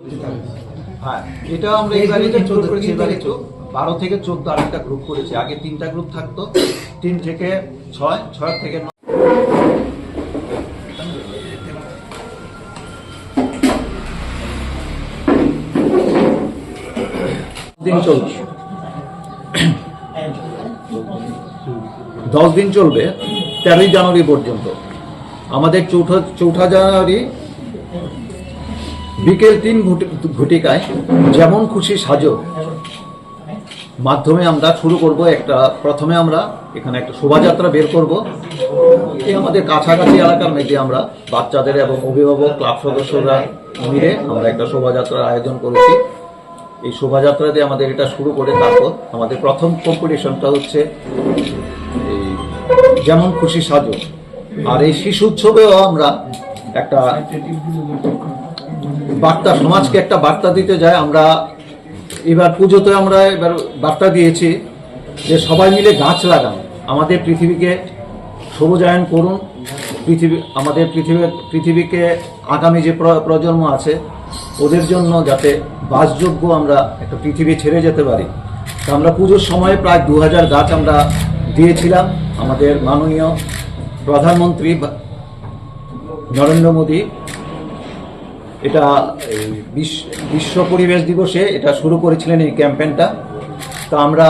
হ্যাঁ, এটা আমরা এবারে যে 14 করেছি, এবারে 12 থেকে 14 আরেকটা গ্রুপ করেছি। আগে 3টা গ্রুপ থাকতো, 3 থেকে 6, 6 থেকে 9 দিন চলবে। 10 দিন চলবে, 13 জানুয়ারি পর্যন্ত। আমাদের চৌঠা জানুয়ারি বিকেল 3 ঘটিকায় যেমন খুশি সাজো মাধ্যমে আমরা শুরু করব। প্রথমে আমরা এখানে একটা শোভাযাত্রা বের করব। এই আমাদের কাছাকাছি এলাকার মধ্যে আমরা বাচ্চাদের এবং অভিভাবক ক্লাব সদস্যরা মিলে আমরা একটা শোভাযাত্রার আয়োজন করেছি। এই শোভাযাত্রাতে আমাদের এটা শুরু করে তারপর আমাদের প্রথম কম্পিটিশনটা হচ্ছে এই যেমন খুশি সাজো। আর এই শিশু উৎসবেও আমরা একটা বার্তা, সমাজকে একটা বার্তা দিতে যাই। আমরা এবার পুজোতে আমরা এবার বার্তা দিয়েছি যে সবাই মিলে গাছ লাগান, আমাদের পৃথিবীকে সবুজায়ন করুন। আমাদের পৃথিবীকে আগামী যে প্রজন্ম আছে ওদের জন্য যাতে বাসযোগ্য আমরা একটা পৃথিবী ছেড়ে যেতে পারি। তো আমরা পুজোর সময় প্রায় 2000 গাছ আমরা দিয়েছিলাম। আমাদের মাননীয় প্রধানমন্ত্রী নরেন্দ্র মোদী এটা বিশ্ব পরিবেশ দিবসে এটা শুরু করেছিলেন এই ক্যাম্পেইনটা। তো আমরা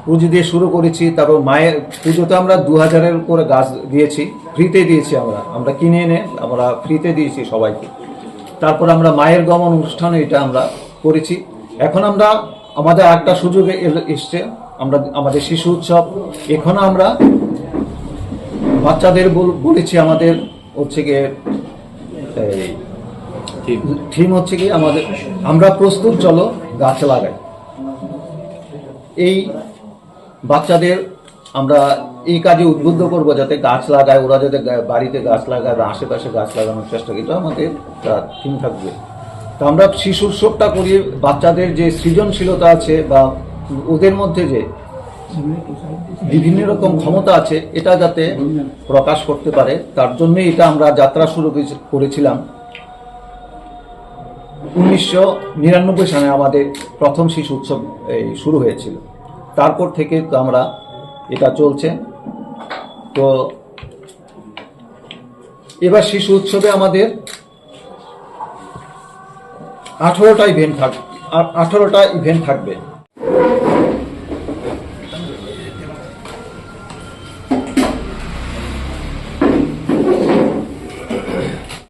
পুজো দিয়ে শুরু করেছি। তারপর মায়ের পুজোতে আমরা 2000-এর উপরে গাছ দিয়েছি, ফ্রিতে দিয়েছি। আমরা কিনে এনে আমরা ফ্রিতে দিয়েছি সবাইকে। তারপর আমরা মায়ের গমন অনুষ্ঠানে এটা আমরা করেছি। এখন আমরা আমাদের একটা সুযোগ এসছে, আমরা আমাদের শিশু উৎসব। এখন আমরা বাচ্চাদের বলেছি আমাদের হচ্ছে গিয়ে থিম হচ্ছে কি আমাদের আমরা প্রস্তুত, চলো গাছ লাগাই। এই বাচ্চাদের আমরা এই কাজে উদ্বুদ্ধ করবো যাতে গাছ লাগায়, ওরা যাতে বাড়িতে গাছ লাগায় বা আশেপাশে গাছ লাগানোর চেষ্টা করি। এটা আমাদের থিম থাকবে। তো আমরা শিশু উৎসবটা করি, বাচ্চাদের যে সৃজনশীলতা আছে বা ওদের মধ্যে যে বিভিন্ন রকম ক্ষমতা আছে এটা যাতে প্রকাশ করতে পারে, তার জন্যই এটা আমরা যাত্রা শুরু করেছিলাম। 1999 সালে আমাদের প্রথম শিশু উৎসব শুরু হয়েছিল। তারপর থেকে তো আমরা এটা চলছে। তো এবার শিশু উৎসবে আমাদের 18টা ইভেন্ট থাকবে।